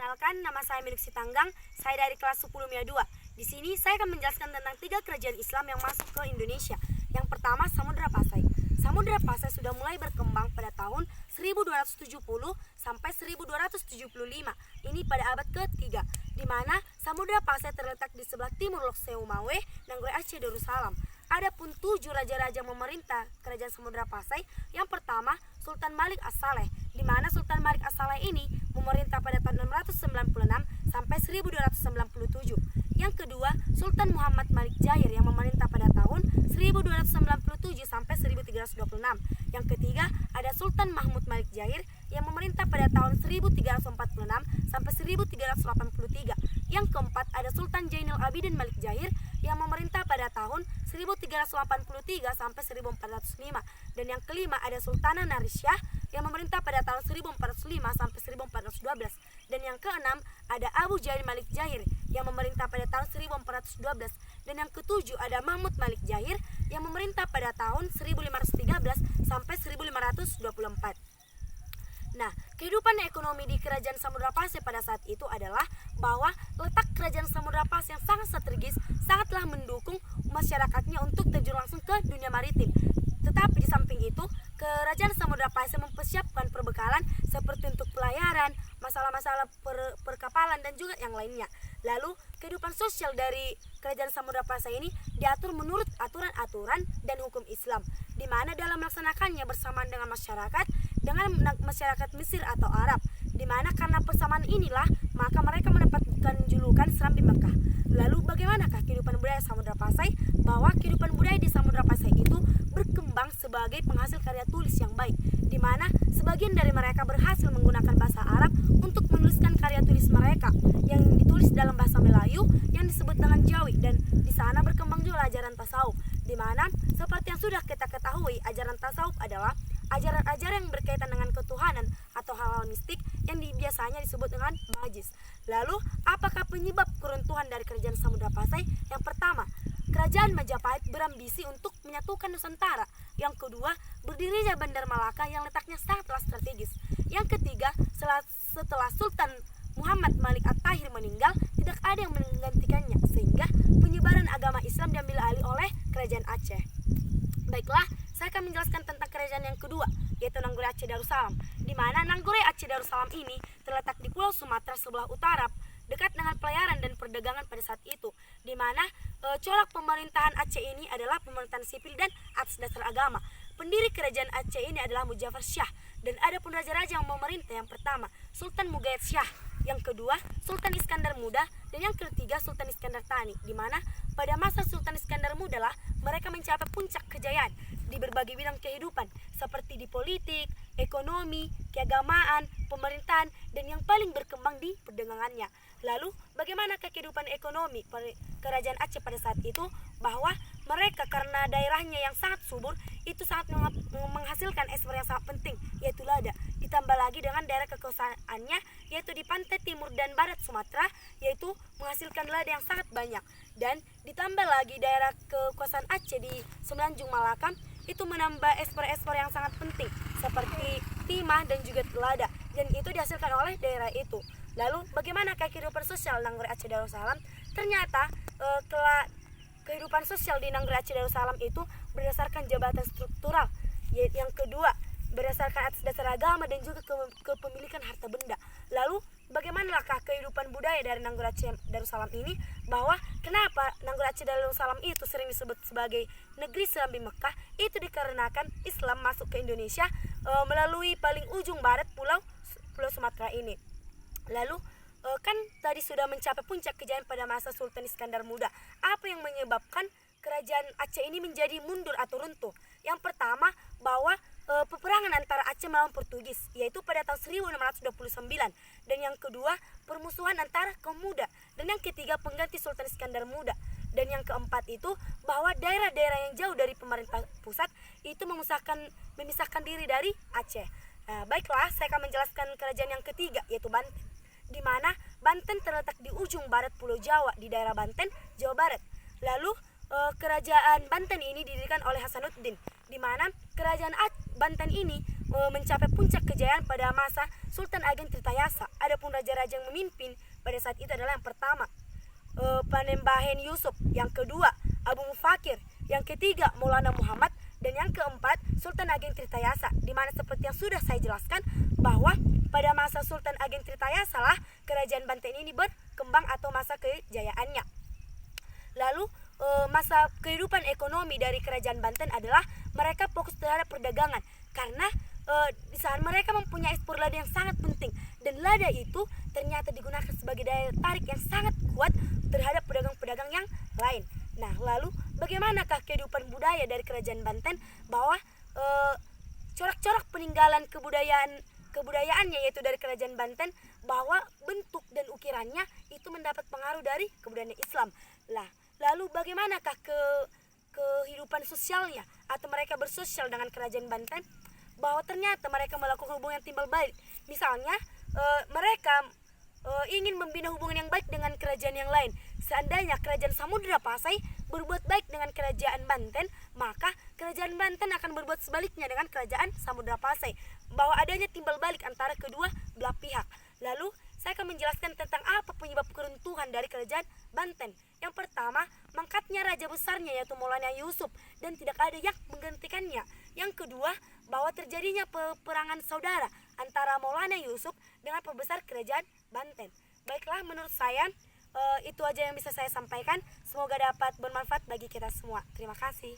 Perkenalkan, nama saya Milik Sitanggang. Saya dari kelas 10 MIA 2. Di sini saya akan menjelaskan tentang 3 kerajaan Islam yang masuk ke Indonesia. Yang pertama, Samudra Pasai. Samudra Pasai sudah mulai berkembang pada tahun 1270 sampai 1275. Ini pada abad ke-3, di mana Samudra Pasai terletak di sebelah timur Lok Seumawe, Nanggoi Aceh Darussalam. Adapun 7 raja-raja memerintah kerajaan Samudra Pasai. Yang pertama, Sultan Malik As-Saleh, di mana Sultan Malik As-Saleh ini memerintah pada tahun 696 sampai 1297. Yang kedua, Sultan Muhammad Malik Jair yang memerintah pada tahun 1297 sampai 1326. Yang ketiga, ada Sultan Mahmud Malik Jair yang memerintah pada tahun 1346 sampai 1383. Yang keempat, ada Sultan Jainal Abidin Malik Jair yang memerintah pada tahun 1383 sampai 1405. Dan yang kelima, ada Sultanah Narisyah yang memerintah pada tahun 1405 sampai 1412. Dan yang keenam, ada Abu Jain Malik Jair yang memerintah pada tahun 1412. Dan yang ketujuh, ada Mahmud Malik Jair yang memerintah pada tahun 1513 sampai 1524. Nah, kehidupan ekonomi di kerajaan Samudra Pasai pada saat itu adalah bahwa letak kerajaan Samudra Pasai yang sangat strategis sangatlah mendukung masyarakatnya untuk terjun langsung ke dunia maritim. Tetapi di samping itu, kerajaan Samudra Pasai mempersiapkan perbekalan seperti untuk pelayaran, masalah-masalah perkapalan dan juga yang lainnya. Lalu, kehidupan sosial dari kerajaan Samudra Pasai ini diatur menurut aturan-aturan dan hukum Islam, di mana dalam melaksanakannya bersamaan dengan masyarakat Mesir atau Arab, di mana karena persamaan inilah maka mereka mendapatkan julukan Serambi Mekah. Lalu bagaimanakah kehidupan budaya Samudra Pasai? Bahwa kehidupan budaya di Samudra Pasai itu berkembang sebagai penghasil karya tulis yang baik, di mana sebagian dari mereka berhasil menggunakan bahasa Arab untuk menuliskan karya tulis mereka yang ditulis dalam bahasa Melayu yang disebut dengan Jawi. Dan di sana berkembang juga ajaran tasawuf, di mana seperti yang sudah kita ketahui, ajaran tasawuf adalah ajaran-ajaran yang berkaitan dengan ketuhanan atau hal-hal mistik yang biasanya disebut dengan majis. Lalu, apakah penyebab keruntuhan dari kerajaan Samudra Pasai? Yang pertama, kerajaan Majapahit berambisi untuk menyatukan Nusantara. Yang kedua, berdirinya Bandar Malaka yang letaknya sangatlah strategis. Yang ketiga, setelah Sultan Muhammad Malik At-Tahir meninggal, tidak ada yang menggantikannya, sehingga penyebaran agama Islam diambil alih oleh kerajaan Aceh. Baiklah, saya akan menjelaskan tentang kerajaan yang kedua, yaitu Nanggoi Aceh Darussalam, di mana Nanggoi Aceh Darussalam ini terletak di Pulau Sumatera sebelah utara, dekat dengan pelayaran dan perdagangan pada saat itu, di mana corak pemerintahan Aceh ini adalah pemerintahan sipil dan atas dasar agama. Pendiri kerajaan Aceh ini adalah Muzaffar Shah, dan ada pun raja-raja yang memerintah. Yang pertama, Sultan Mugaid Shah, yang kedua Sultan Iskandar Muda, dan yang ketiga Sultan Iskandar Thani, di mana pada masa Sultan Iskandar Muda lah mereka mencapai puncak kejayaan di berbagai bidang kehidupan seperti di politik, ekonomi, keagamaan, pemerintahan, dan yang paling berkembang di perdagangannya. Lalu bagaimanakah kehidupan ekonomi kerajaan Aceh pada saat itu? Bahwa mereka karena daerahnya yang sangat subur itu sangat menghasilkan ekspor yang sangat penting, yaitu lada. Ditambah lagi dengan daerah kekuasaannya yaitu di pantai timur dan barat Sumatera, yaitu menghasilkan lada yang sangat banyak. Dan ditambah lagi daerah kekuasaan Aceh di Semenanjung Malaka itu menambah ekspor-ekspor yang sangat penting seperti timah dan juga lada, dan itu dihasilkan oleh daerah itu. Lalu bagaimanakah kehidupan sosial Nanggoi Aceh Darussalam? Ternyata kehidupan sosial di Nanggoi Aceh Darussalam itu berdasarkan jabatan struktural. Yang kedua, berdasarkan atas dasar agama dan juga kepemilikan harta benda. Lalu bagaimanakah kehidupan budaya dari Nanggoi Aceh Darussalam ini? Bahwa kenapa Nanggoi Aceh Darussalam itu sering disebut sebagai negeri Serambi Mekah? Itu dikarenakan Islam masuk ke Indonesia melalui paling ujung barat Pulau Sumatera ini. Lalu kan tadi sudah mencapai puncak kejayaan pada masa Sultan Iskandar Muda. Apa yang menyebabkan kerajaan Aceh ini menjadi mundur atau runtuh? Yang pertama, bahwa peperangan antara Aceh melawan Portugis, yaitu pada tahun 1629. Dan yang kedua, permusuhan antara kaum muda. Dan yang ketiga, pengganti Sultan Iskandar Muda. Dan yang keempat itu, bahwa daerah-daerah yang jauh dari pemerintah pusat itu memisahkan diri dari Aceh. Baiklah, saya akan menjelaskan kerajaan yang ketiga, yaitu Banten, di mana Banten terletak di ujung barat Pulau Jawa di daerah Banten, Jawa Barat. Lalu kerajaan Banten ini didirikan oleh Hasanuddin, di mana kerajaan Banten ini mencapai puncak kejayaan pada masa Sultan Ageng Tirtayasa. Adapun raja-raja yang memimpin pada saat itu adalah yang pertama Panembahan Yusuf, yang kedua Abu Mufakir, yang ketiga Maulana Muhammad, dan yang keempat Sultan Ageng Tirtayasa, di mana seperti yang sudah saya jelaskan bahwa pada masa Sultan Ageng Tirtayasa lah kerajaan Banten ini berkembang atau masa kejayaannya. Lalu masa kehidupan ekonomi dari kerajaan Banten adalah mereka fokus terhadap perdagangan, karena di saat mereka mempunyai ekspor lada yang sangat penting, dan lada itu ternyata digunakan sebagai daya tarik yang sangat kuat terhadap pedagang-pedagang yang lain. Nah, lalu bagaimanakah kehidupan budaya dari kerajaan Banten? Bahwa corak-corak peninggalan kebudayaannya yaitu dari kerajaan Banten, bahwa bentuk dan ukirannya itu mendapat pengaruh dari kebudayaan Islam. Lalu bagaimanakah kehidupan sosialnya atau mereka bersosial dengan kerajaan Banten? Bahwa ternyata mereka melakukan hubungan timbal balik. Misalnya mereka ingin membina hubungan yang baik dengan kerajaan yang lain. Seandainya kerajaan Samudra Pasai berbuat baik dengan kerajaan Banten, maka kerajaan Banten akan berbuat sebaliknya dengan kerajaan Samudra Pasai. Bahwa adanya timbal balik antara kedua belah pihak. Lalu saya akan menjelaskan tentang apa penyebab keruntuhan dari kerajaan Banten. Yang pertama, mangkatnya raja besarnya yaitu Maulana Yusuf dan tidak ada yang menggantikannya. Yang kedua, bahwa terjadinya peperangan saudara antara Maulana Yusuf dengan pembesar kerajaan Banten. Baiklah, menurut saya itu aja yang bisa saya sampaikan. Semoga dapat bermanfaat bagi kita semua. Terima kasih.